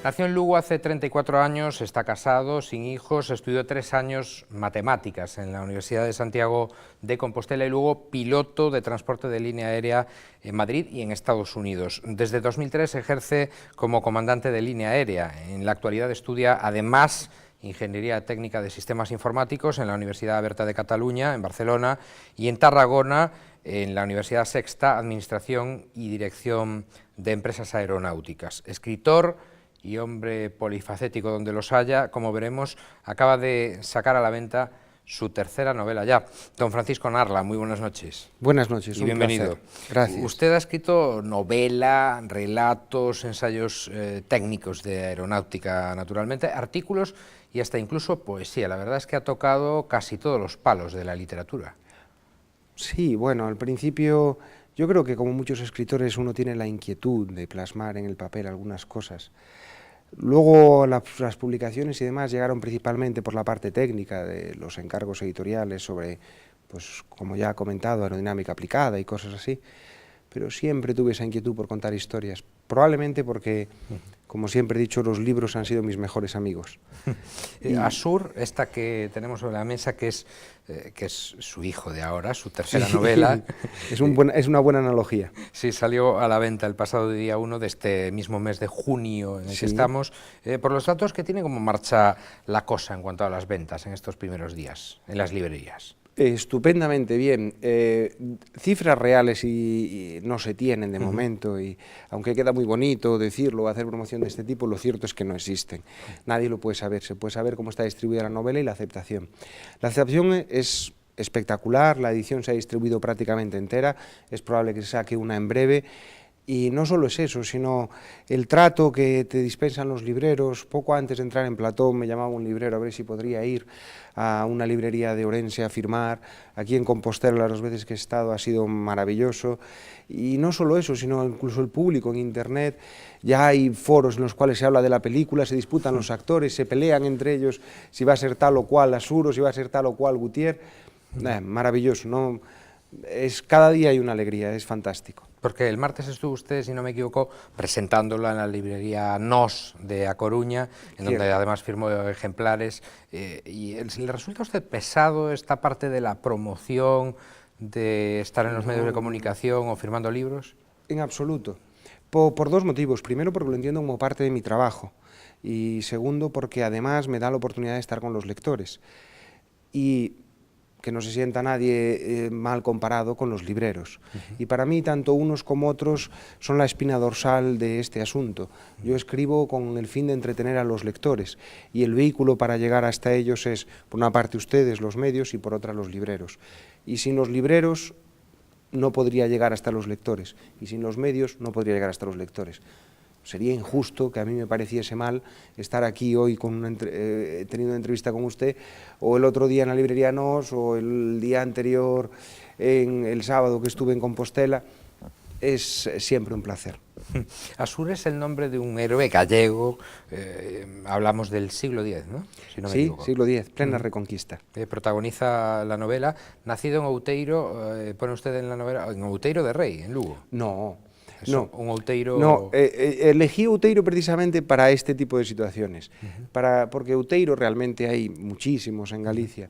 Nació en Lugo hace 34 años, está casado, sin hijos, estudió 3 años matemáticas en la Universidad de Santiago de Compostela y luego piloto de transporte de línea aérea en Madrid y en Estados Unidos. Desde 2003 ejerce como comandante de línea aérea. En la actualidad estudia además Ingeniería Técnica de Sistemas Informáticos en la Universidad Abierta de Cataluña, en Barcelona, y en Tarragona, en la Universidad Sexta, Administración y Dirección de Empresas Aeronáuticas. Escritor y hombre polifacético donde los haya, como veremos, acaba de sacar a la venta su tercera novela ya. Don Francisco Narla, muy buenas noches. Buenas noches, y bienvenido. Gracias. Usted ha escrito novela, relatos, ensayos técnicos de aeronáutica, naturalmente, artículos y hasta incluso poesía. La verdad es que ha tocado casi todos los palos de la literatura. Sí, bueno, al principio yo creo que como muchos escritores uno tiene la inquietud de plasmar en el papel algunas cosas. Luego las publicaciones y demás llegaron principalmente por la parte técnica de los encargos editoriales sobre, pues como ya he comentado, aerodinámica aplicada y cosas así, pero siempre tuve esa inquietud por contar historias, probablemente porque, como siempre he dicho, los libros han sido mis mejores amigos. Asur, esta que tenemos sobre la mesa, que es su hijo de ahora, su tercera novela. Es una buena analogía. Sí, salió a la venta el pasado día 1 de este mismo mes de junio en el que estamos. Por los datos que tiene, ¿cómo marcha la cosa en cuanto a las ventas en estos primeros días, en las librerías? Estupendamente bien. Cifras reales y no se tienen de momento, y aunque queda muy bonito decirlo, hacer promoción de este tipo, lo cierto es que no existen. Nadie lo puede saber, se puede saber cómo está distribuida la novela y la aceptación. La aceptación es espectacular, la edición se ha distribuido prácticamente entera, es probable que se saque una en breve. Y no solo es eso, sino el trato que te dispensan los libreros. Poco antes de entrar en Platón me llamaba un librero a ver si podría ir a una librería de Orense a firmar. Aquí en Compostela, las veces que he estado, ha sido maravilloso. Y no solo eso, sino incluso el público en Internet. Ya hay foros en los cuales se habla de la película, se disputan los actores, se pelean entre ellos si va a ser tal o cual Asur o si va a ser tal o cual Gutiérrez. Maravilloso, ¿no? Cada día hay una alegría, es fantástico. Porque el martes estuvo usted, si no me equivoco, presentándola en la librería Nos de A Coruña, en donde además firmó ejemplares. ¿Y le resulta a usted pesado esta parte de la promoción, de estar en los medios de comunicación o firmando libros? En absoluto. Por dos motivos. Primero, porque lo entiendo como parte de mi trabajo. Y segundo, porque además me da la oportunidad de estar con los lectores. Y que no se sienta nadie mal comparado con los libreros. Y para mí, tanto unos como otros son la espina dorsal de este asunto. Yo escribo con el fin de entretener a los lectores, y el vehículo para llegar hasta ellos es, por una parte, ustedes, los medios, y por otra, los libreros. Y sin los libreros no podría llegar hasta los lectores, y sin los medios no podría llegar hasta los lectores. Sería injusto que a mí me pareciese mal estar aquí hoy teniendo una entrevista con usted, o el otro día en la librería Nos, o el día anterior, el sábado que estuve en Compostela. Es siempre un placer. Asur es el nombre de un héroe gallego, hablamos del siglo X, ¿no? Si no me equivoco. Siglo X, plena Reconquista. Protagoniza la novela, nacido en Outeiro, pone usted en la novela, en Outeiro de Rei, en Lugo. No. No, un Outeiro... No, elegí Outeiro precisamente para este tipo de situaciones, porque Outeiro realmente hay muchísimos en Galicia.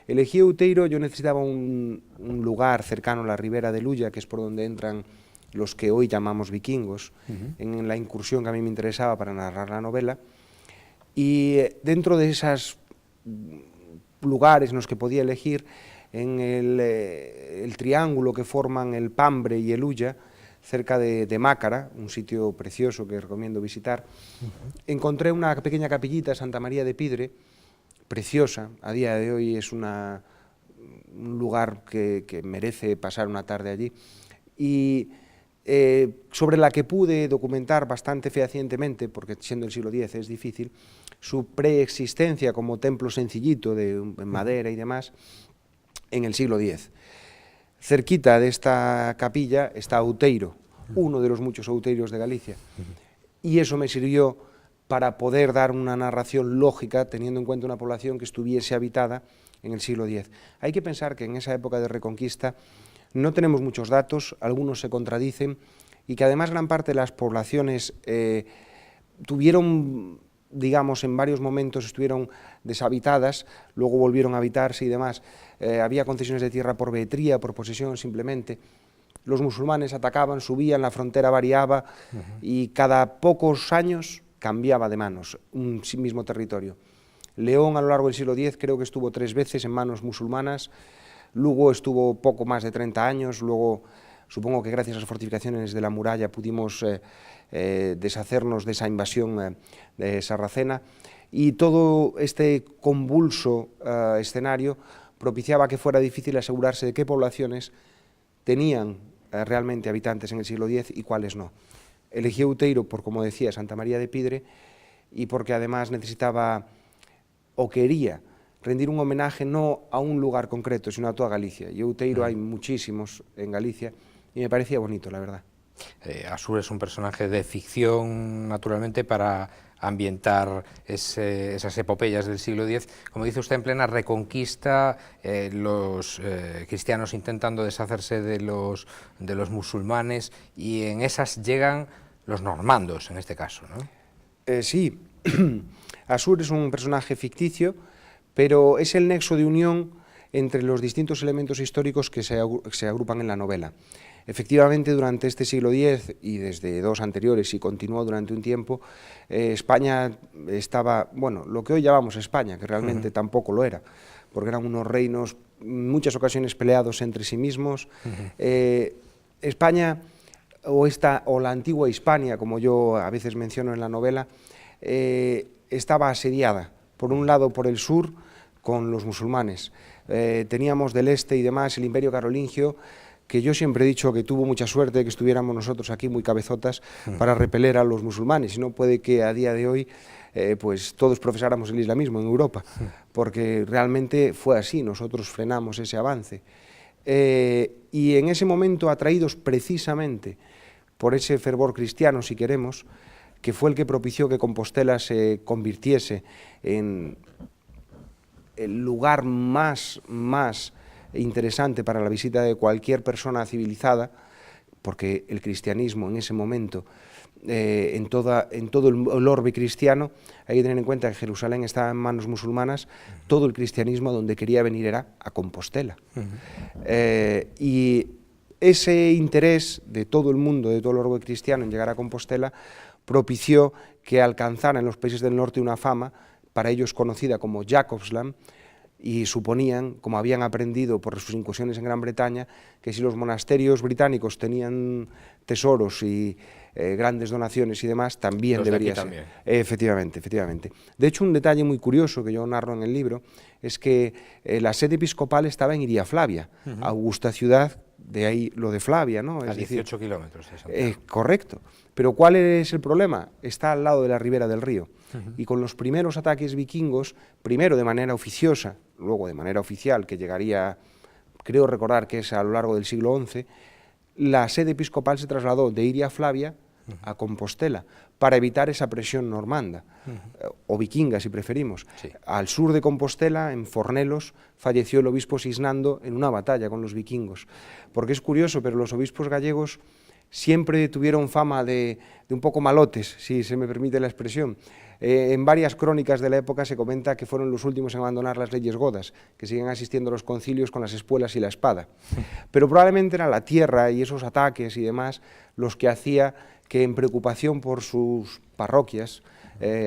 Elegí Outeiro, yo necesitaba un lugar cercano a la ribera de Lulla, que es por donde entran los que hoy llamamos vikingos, en la incursión que a mí me interesaba para narrar la novela, y dentro de esos lugares en los que podía elegir, en el triángulo que forman el Pambre y el Ulla, cerca de Mácara, un sitio precioso que recomiendo visitar, encontré una pequeña capillita, Santa María de Pidre, preciosa. A día de hoy es un lugar que merece pasar una tarde allí, y sobre la que pude documentar bastante fehacientemente, porque siendo el siglo X es difícil, su preexistencia como templo sencillito en madera y demás en el siglo X. Cerquita de esta capilla está Outeiro, uno de los muchos outeiros de Galicia, y eso me sirvió para poder dar una narración lógica teniendo en cuenta una población que estuviese habitada en el siglo X. Hay que pensar que en esa época de Reconquista no tenemos muchos datos, algunos se contradicen, y que además gran parte de las poblaciones tuvieron, digamos, en varios momentos estuvieron deshabitadas, luego volvieron a habitarse y demás. Había concesiones de tierra por vetría, por posesión simplemente. Los musulmanes atacaban, subían, la frontera variaba y cada pocos años cambiaba de manos un mismo territorio. León a lo largo del siglo X creo que estuvo 3 veces en manos musulmanas, Lugo estuvo poco más de 30 años, luego supongo que gracias a las fortificaciones de la muralla pudimos deshacernos de esa invasión sarracena, y todo este convulso escenario propiciaba que fuera difícil asegurarse de qué poblaciones tenían realmente habitantes en el siglo X y cuáles no. Eligió Outeiro por, como decía, Santa María de Pidre, y porque además necesitaba o quería rendir un homenaje no a un lugar concreto, sino a toda Galicia. Y Outeiro hay muchísimos en Galicia, y me parecía bonito, la verdad. Asur es un personaje de ficción, naturalmente, para ambientar esas epopeyas del siglo X. Como dice usted, en plena reconquista, los cristianos intentando deshacerse de los musulmanes, y en esas llegan los normandos, en este caso, ¿no? Sí, Asur es un personaje ficticio, pero es el nexo de unión entre los distintos elementos históricos que se agrupan en la novela. Efectivamente, durante este siglo X y desde 2 anteriores, y continuó durante un tiempo, España estaba, bueno, lo que hoy llamamos España, que realmente tampoco lo era, porque eran unos reinos en muchas ocasiones peleados entre sí mismos. España, o la antigua Hispania, como yo a veces menciono en la novela, estaba asediada, por un lado por el sur, con los musulmanes. Teníamos del este y demás el Imperio Carolingio, que yo siempre he dicho que tuvo mucha suerte de que estuviéramos nosotros aquí muy cabezotas para repeler a los musulmanes, y no puede que a día de hoy pues todos profesáramos el islamismo en Europa, porque realmente fue así, nosotros frenamos ese avance. Y en ese momento, atraídos precisamente por ese fervor cristiano, si queremos, que fue el que propició que Compostela se convirtiese en el lugar más interesante para la visita de cualquier persona civilizada, porque el cristianismo en ese momento, en todo el orbe cristiano, hay que tener en cuenta que Jerusalén estaba en manos musulmanas, todo el cristianismo a donde quería venir era a Compostela. Y ese interés de todo el mundo, de todo el orbe cristiano en llegar a Compostela, propició que alcanzara en los países del norte una fama, para ellos conocida como Jacobsland, y suponían, como habían aprendido por sus incursiones en Gran Bretaña, que si los monasterios británicos tenían tesoros y grandes donaciones y demás, también los debería ser. También. Efectivamente. De hecho, un detalle muy curioso que yo narro en el libro es que la sede episcopal estaba en Iria Flavia, augusta ciudad, de ahí lo de Flavia, ¿no? A 18 kilómetros de Santiago. Correcto. Pero ¿cuál es el problema? Está al lado de la ribera del río. Y con los primeros ataques vikingos, primero de manera oficiosa, luego de manera oficial, que llegaría, creo recordar que es a lo largo del siglo XI, la sede episcopal se trasladó de Iria Flavia a Compostela, para evitar esa presión normanda, o vikinga si preferimos. Sí. Al sur de Compostela, en Fornelos, falleció el obispo Sisnando en una batalla con los vikingos. Porque es curioso, pero los obispos gallegos siempre tuvieron fama de un poco malotes, si se me permite la expresión. En varias crónicas de la época se comenta que fueron los últimos en abandonar las leyes godas, que siguen asistiendo a los concilios con las espuelas y la espada. Pero probablemente era la tierra y esos ataques y demás los que hacía que, en preocupación por sus parroquias,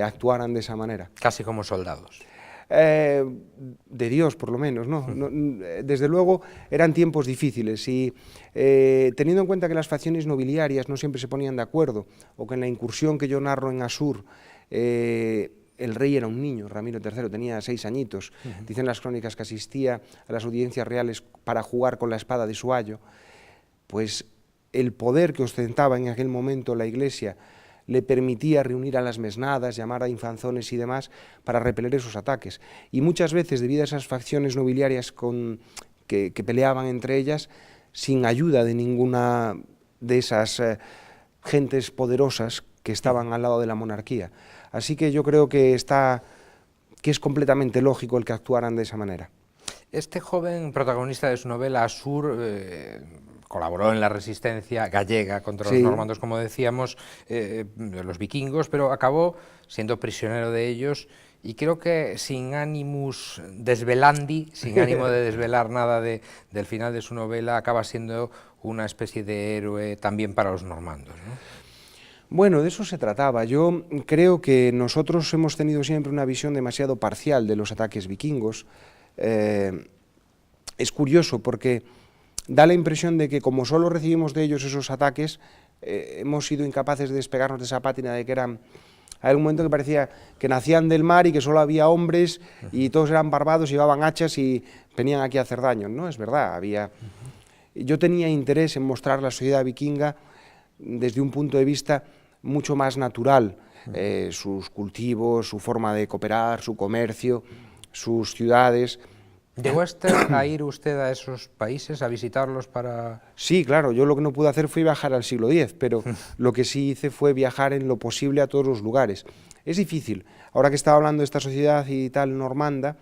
actuaran de esa manera. Casi como soldados. De Dios, por lo menos, ¿no? Desde luego eran tiempos difíciles, y teniendo en cuenta que las facciones nobiliarias no siempre se ponían de acuerdo, o que en la incursión que yo narro en Asur, el rey era un niño, Ramiro III, tenía 6 añitos, dicen las crónicas que asistía a las audiencias reales para jugar con la espada de su ayo, pues el poder que ostentaba en aquel momento la Iglesia le permitía reunir a las mesnadas, llamar a infanzones y demás para repeler esos ataques. Y muchas veces, debido a esas facciones nobiliarias que peleaban entre ellas, sin ayuda de ninguna de esas gentes poderosas que estaban al lado de la monarquía. Así que yo creo que es completamente lógico el que actuaran de esa manera. Este joven protagonista de su novela, Asur, colaboró en la resistencia gallega contra los normandos, como decíamos, los vikingos, pero acabó siendo prisionero de ellos y creo que sin animus desvelandi, sin ánimo de desvelar nada del final de su novela, acaba siendo una especie de héroe también para los normandos, ¿no? Bueno, de eso se trataba. Yo creo que nosotros hemos tenido siempre una visión demasiado parcial de los ataques vikingos. Es curioso porque da la impresión de que como solo recibimos de ellos esos ataques, hemos sido incapaces de despegarnos de esa pátina de que eran... Hay un momento que parecía que nacían del mar y que solo había hombres y todos eran barbados, llevaban hachas y venían aquí a hacer daño. No, es verdad, había... Yo tenía interés en mostrar la sociedad vikinga desde un punto de vista mucho más natural, sus cultivos, su forma de cooperar, su comercio, sus ciudades. ¿Llegó a ir usted a esos países, a visitarlos para...? Sí, claro, yo lo que no pude hacer fue viajar al siglo X, pero lo que sí hice fue viajar en lo posible a todos los lugares. Es difícil. Ahora que estaba hablando de esta sociedad y tal normanda,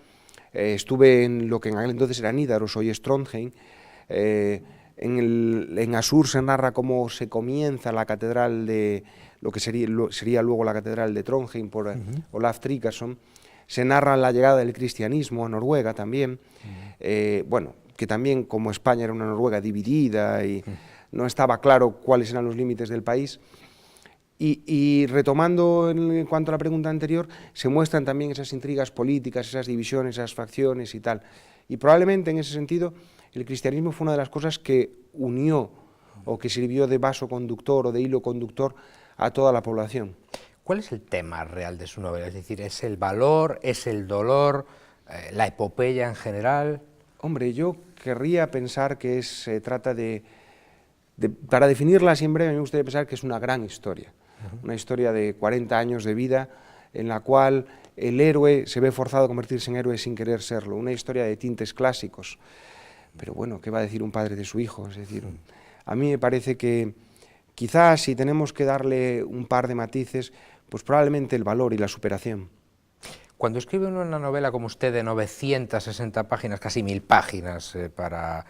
estuve en lo que en aquel entonces era Nidaros, hoy es Trondheim. En Asur se narra cómo se comienza la catedral de lo que sería luego la catedral de Trondheim por Olaf Tryggvason. Se narra la llegada del cristianismo a Noruega también, bueno, que también como España era una Noruega dividida y no estaba claro cuáles eran los límites del país. Y retomando en cuanto a la pregunta anterior, se muestran también esas intrigas políticas, esas divisiones, esas facciones y tal. Y probablemente en ese sentido el cristianismo fue una de las cosas que unió o que sirvió de vaso conductor o de hilo conductor a toda la población. ¿Cuál es el tema real de su novela? Es decir, ¿es el valor, es el dolor, la epopeya en general? Hombre, yo querría pensar que se trata para definirla así en breve, me gustaría pensar que es una gran historia. Una historia de 40 años de vida en la cual el héroe se ve forzado a convertirse en héroe sin querer serlo. Una historia de tintes clásicos. Pero bueno, ¿qué va a decir un padre de su hijo? Es decir, a mí me parece que quizás si tenemos que darle un par de matices, pues probablemente el valor y la superación. Cuando escribe uno una novela como usted de 960 páginas, casi 1000 páginas para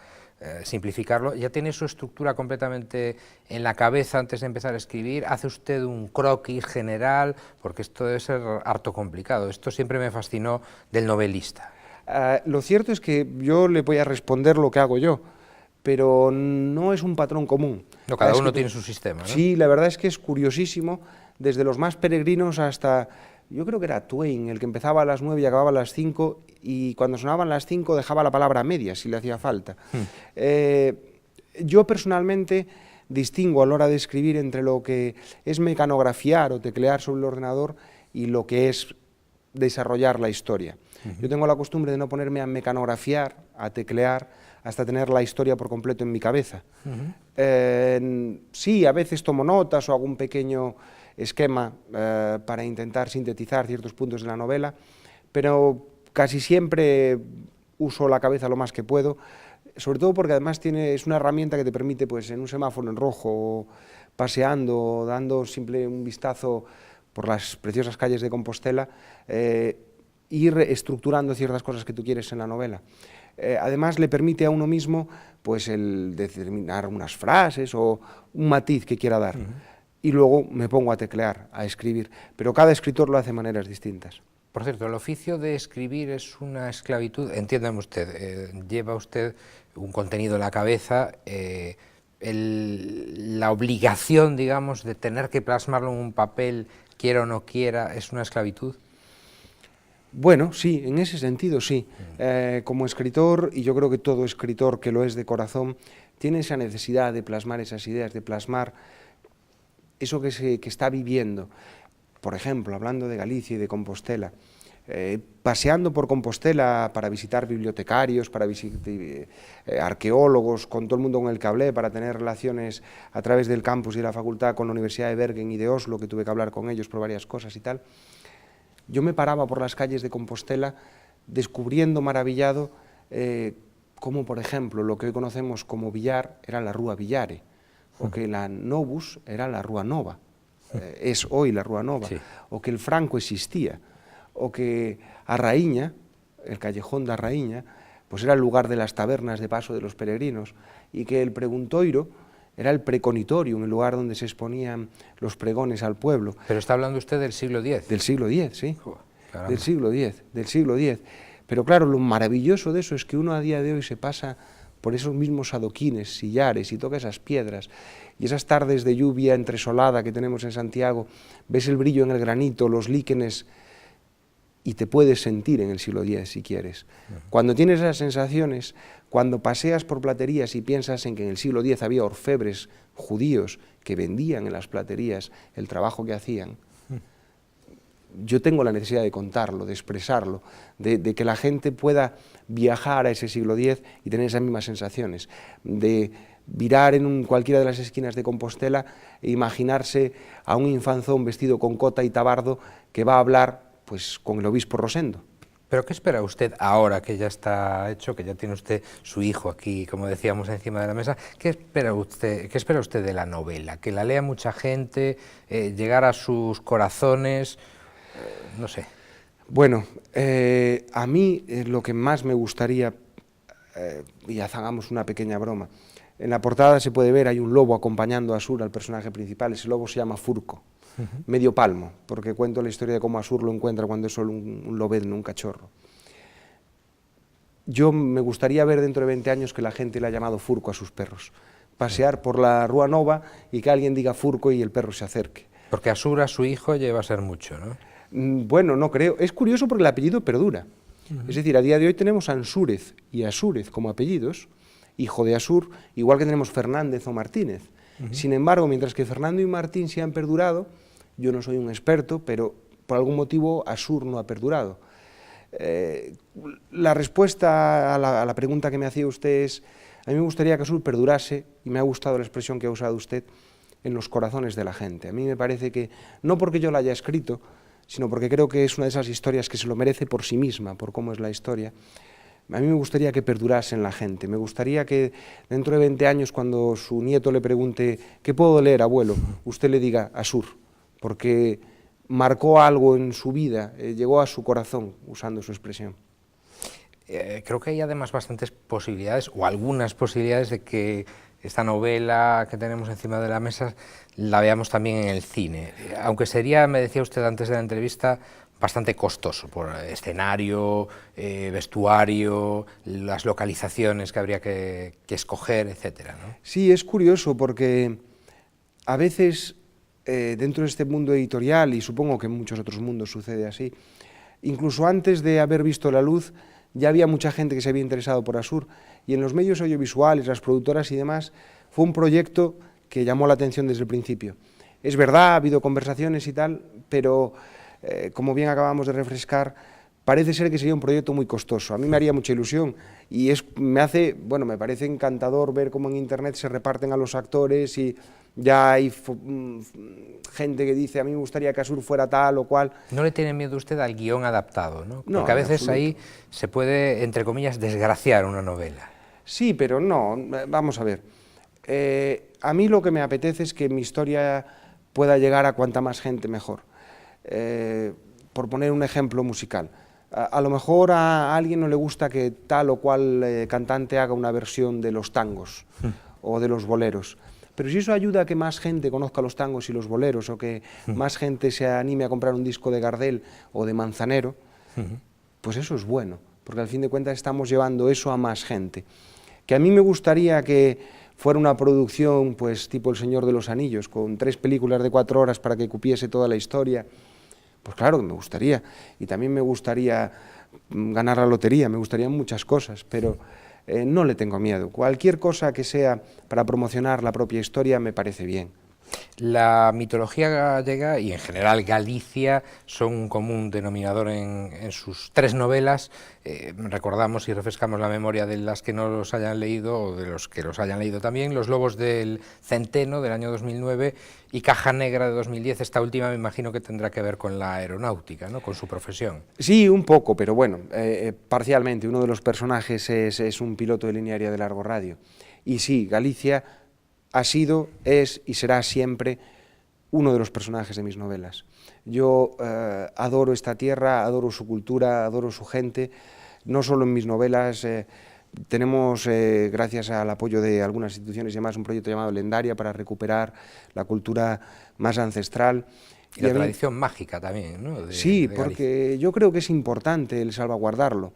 simplificarlo, ya tiene su estructura completamente en la cabeza antes de empezar a escribir, hace usted un croquis general, porque esto debe ser harto complicado. Esto siempre me fascinó del novelista. Lo cierto es que yo le voy a responder lo que hago yo, pero no es un patrón común. No, cada uno tiene su sistema, ¿no? Sí, la verdad es que es curiosísimo, desde los más peregrinos hasta, yo creo que era Twain, el que empezaba a las 9 y acababa a las 5, y cuando sonaban las 5 dejaba la palabra a medias, si le hacía falta. Yo personalmente distingo a la hora de escribir entre lo que es mecanografiar o teclear sobre el ordenador y lo que es desarrollar la historia. Yo tengo la costumbre de no ponerme a mecanografiar, a teclear, hasta tener la historia por completo en mi cabeza. Sí, a veces tomo notas o hago un pequeño esquema para intentar sintetizar ciertos puntos de la novela, pero casi siempre uso la cabeza lo más que puedo, sobre todo porque además es una herramienta que te permite, pues, en un semáforo en rojo, paseando, dando un vistazo por las preciosas calles de Compostela, ir estructurando ciertas cosas que tú quieres en la novela. Además le permite a uno mismo, pues, el determinar unas frases o un matiz que quiera dar. Y luego me pongo a teclear, a escribir, pero cada escritor lo hace de maneras distintas. Por cierto, el oficio de escribir es una esclavitud, entiéndame usted, lleva usted un contenido en la cabeza, la obligación, digamos, de tener que plasmarlo en un papel, quiera o no quiera, ¿es una esclavitud? Bueno, sí, en ese sentido sí. Como escritor, y yo creo que todo escritor que lo es de corazón, tiene esa necesidad de plasmar esas ideas, de plasmar eso que está viviendo. Por ejemplo, hablando de Galicia y de Compostela, paseando por Compostela para visitar bibliotecarios, para visitar arqueólogos, con todo el mundo con el que hablé, para tener relaciones a través del campus y de la facultad con la Universidad de Bergen y de Oslo, que tuve que hablar con ellos por varias cosas y tal. Yo me paraba por las calles de Compostela descubriendo maravillado cómo, por ejemplo, lo que hoy conocemos como Villar era la Rúa Villare, o que la Novus era la Rúa Nova, es hoy la Rúa Nova, sí. O que el Franco existía, o que a Raíña, el callejón de Raíña, pues era el lugar de las tabernas de paso de los peregrinos, y que el preguntoiro era el preconitorium, el lugar donde se exponían los pregones al pueblo. Pero está hablando usted del siglo X. Del siglo X, sí, Caramba. del siglo X, del siglo X. Pero claro, lo maravilloso de eso es que uno a día de hoy se pasa por esos mismos adoquines, sillares, y toca esas piedras, y esas tardes de lluvia entresolada que tenemos en Santiago, ves el brillo en el granito, los líquenes, y te puedes sentir en el siglo X si quieres. Cuando tienes esas sensaciones, cuando paseas por platerías y piensas en que en el siglo X había orfebres judíos que vendían en las platerías el trabajo que hacían, yo tengo la necesidad de contarlo, de expresarlo, de que la gente pueda viajar a ese siglo X y tener esas mismas sensaciones, de virar en cualquiera de las esquinas de Compostela e imaginarse a un infanzón vestido con cota y tabardo que va a hablar pues con el obispo Rosendo. ¿Pero qué espera usted ahora que ya está hecho, que ya tiene usted su hijo aquí, como decíamos, encima de la mesa? ¿Qué espera usted de la novela? ¿Que la lea mucha gente, llegar a sus corazones? No sé. Bueno, a mí lo que más me gustaría, y hagamos una pequeña broma, en la portada se puede ver, hay un lobo acompañando a Asur, al personaje principal, ese lobo se llama Furco. Medio palmo, porque cuento la historia de cómo Asur lo encuentra cuando es solo un lobezno, un cachorro. Yo me gustaría ver dentro de 20 años que la gente le ha llamado Furco a sus perros. Pasear por la Rúa Nova y que alguien diga Furco y el perro se acerque. Porque Asur a su hijo lleva a ser mucho, ¿no? Bueno, no creo. Es curioso porque el apellido perdura. Es decir, a día de hoy tenemos Ansúrez y Asúrez como apellidos, hijo de Asur, igual que tenemos Fernández o Martínez. Sin embargo, mientras que Fernando y Martín sí han perdurado, yo no soy un experto, pero por algún motivo Asur no ha perdurado. La respuesta a la pregunta que me hacía usted es, a mí me gustaría que Asur perdurase, y me ha gustado la expresión que ha usado usted, en los corazones de la gente. A mí me parece que, no porque yo la haya escrito, sino porque creo que es una de esas historias que se lo merece por sí misma, por cómo es la historia. A mí me gustaría que perdurase en la gente, me gustaría que dentro de 20 años, cuando su nieto le pregunte ¿qué puedo leer, abuelo?, usted le diga Asur, porque marcó algo en su vida, llegó a su corazón, usando su expresión. Creo que hay además bastantes posibilidades, o algunas posibilidades, de que esta novela que tenemos encima de la mesa la veamos también en el cine, aunque sería, me decía usted antes de la entrevista, bastante costoso por escenario, vestuario, las localizaciones que habría que escoger, etcétera, ¿no? Sí, es curioso porque a veces dentro de este mundo editorial, y supongo que en muchos otros mundos sucede así, incluso antes de haber visto la luz, ya había mucha gente que se había interesado por Asur, y en los medios audiovisuales, las productoras y demás, fue un proyecto que llamó la atención desde el principio. Es verdad, ha habido conversaciones y tal, pero como bien acabamos de refrescar, parece ser que sería un proyecto muy costoso. A mí me haría mucha ilusión y me parece encantador ver cómo en internet se reparten a los actores y ya hay gente que dice a mí me gustaría que Asur fuera tal o cual. ¿No le tiene miedo usted al guión adaptado, ¿no? Porque No, a veces ahí se puede, entre comillas, desgraciar una novela. Sí, pero no, vamos a ver. A mí lo que me apetece es que mi historia pueda llegar a cuanta más gente mejor. Por poner un ejemplo musical, a lo mejor a alguien no le gusta que tal o cual cantante haga una versión de los tangos o de los boleros, pero si eso ayuda a que más gente conozca los tangos y los boleros, o que más gente se anime a comprar un disco de Gardel o de Manzanero, pues eso es bueno, porque al fin de cuentas estamos llevando eso a más gente. Que a mí me gustaría que fuera una producción pues tipo El Señor de los Anillos, con 3 películas de 4 horas para que cupiese toda la historia. Pues claro que me gustaría, y también me gustaría ganar la lotería, me gustarían muchas cosas, pero no le tengo miedo. Cualquier cosa que sea para promocionar la propia historia me parece bien. La mitología gallega y en general Galicia son un común denominador en sus 3 novelas. Recordamos y refrescamos la memoria de las que no los hayan leído o de los que los hayan leído también: Los lobos del Centeno, del año 2009, y Caja Negra, de 2010. Esta última me imagino que tendrá que ver con la aeronáutica, ¿no?, con su profesión. Sí, un poco, pero bueno, parcialmente. Uno de los personajes es un piloto de línea aérea de largo radio. Y sí, Galicia ha sido, es y será siempre uno de los personajes de mis novelas. Yo adoro esta tierra, adoro su cultura, adoro su gente, no solo en mis novelas, Tenemos, gracias al apoyo de algunas instituciones y demás, un proyecto llamado Lendaria para recuperar la cultura más ancestral. Y la tradición mágica también, ¿no? Sí, porque yo creo que es importante el salvaguardarlo.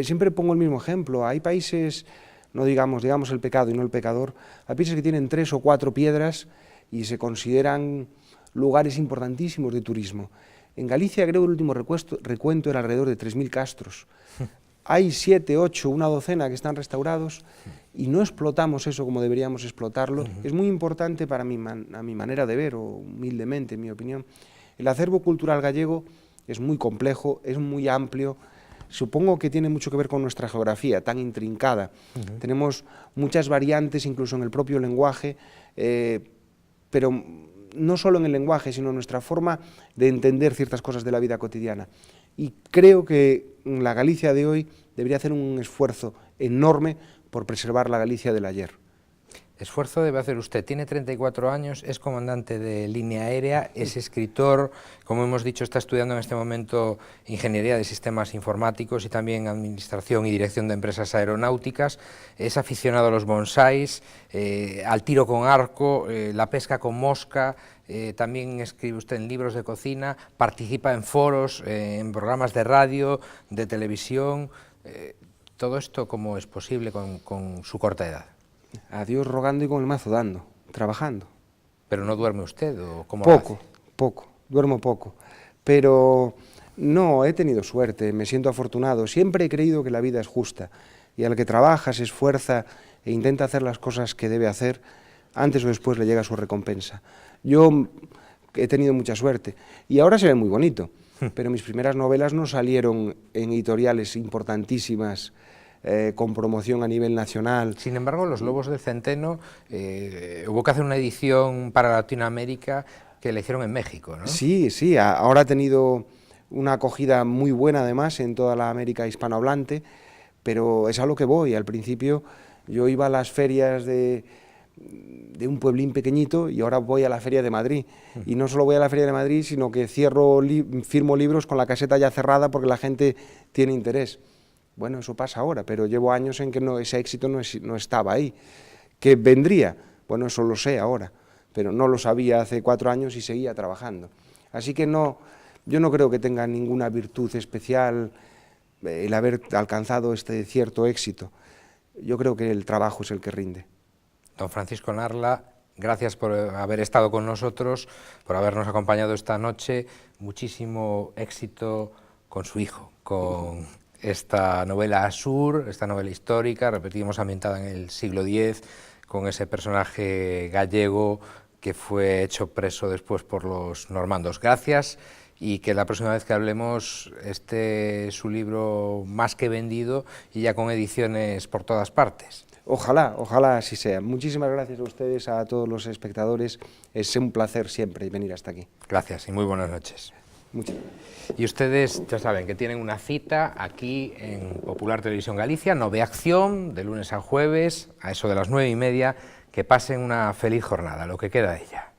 Siempre pongo el mismo ejemplo. Hay países, no digamos el pecado y no el pecador, hay países que tienen 3 o 4 piedras y se consideran lugares importantísimos de turismo. En Galicia, creo que el último recuento era alrededor de 3.000 castros. Hay 7, 8, una docena que están restaurados y no explotamos eso como deberíamos explotarlo. Es muy importante para a mi manera de ver, o humildemente, en mi opinión. El acervo cultural gallego es muy complejo, es muy amplio. Supongo que tiene mucho que ver con nuestra geografía tan intrincada. Tenemos muchas variantes, incluso en el propio lenguaje, pero no solo en el lenguaje, sino en nuestra forma de entender ciertas cosas de la vida cotidiana. Y creo que la Galicia de hoy debería hacer un esfuerzo enorme por preservar la Galicia del ayer. Esfuerzo debe hacer usted. Tiene 34 años, es comandante de línea aérea, es escritor, como hemos dicho, está estudiando en este momento Ingeniería de Sistemas Informáticos y también Administración y Dirección de Empresas Aeronáuticas, es aficionado a los bonsáis, al tiro con arco, la pesca con mosca, también escribe usted en libros de cocina, participa en foros, en programas de radio, de televisión. ¿Todo esto cómo es posible con su corta edad? A Dios rogando y con el mazo dando, trabajando. ¿Pero no duerme usted o cómo Poco, duermo poco. Pero no, he tenido suerte, me siento afortunado. Siempre he creído que la vida es justa y al que trabaja, se esfuerza e intenta hacer las cosas que debe hacer, antes o después le llega su recompensa. Yo he tenido mucha suerte y ahora se ve muy bonito, pero mis primeras novelas no salieron en editoriales importantísimas, con promoción a nivel nacional. Sin embargo, Los Lobos del Centeno, hubo que hacer una edición para Latinoamérica que la hicieron en México, ¿no? Sí, sí, ahora ha tenido una acogida muy buena además en toda la América hispanohablante, pero es a lo que voy. Al principio yo iba a las ferias de un pueblín pequeñito y ahora voy a la Feria de Madrid. Y no solo voy a la Feria de Madrid, sino que firmo libros con la caseta ya cerrada porque la gente tiene interés. Bueno, eso pasa ahora, pero llevo años en que ese éxito no estaba ahí. ¿Que vendría? Bueno, eso lo sé ahora, pero no lo sabía hace 4 años y seguía trabajando. Así que yo no creo que tenga ninguna virtud especial el haber alcanzado este cierto éxito. Yo creo que el trabajo es el que rinde. Don Francisco Narla, gracias por haber estado con nosotros, por habernos acompañado esta noche. Muchísimo éxito con su hijo, con esta novela Asur, esta novela histórica, repetimos, ambientada en el siglo X, con ese personaje gallego que fue hecho preso después por los normandos. Gracias, y que la próxima vez que hablemos esté su libro más que vendido y ya con ediciones por todas partes. Ojalá, ojalá así sea. Muchísimas gracias a ustedes, a todos los espectadores. Es un placer siempre venir hasta aquí. Gracias y muy buenas noches. Muchas gracias. Y ustedes ya saben que tienen una cita aquí en Popular Televisión Galicia, Nove Acción, de lunes a jueves, a eso de las 9:30, que pasen una feliz jornada, lo que queda de ella.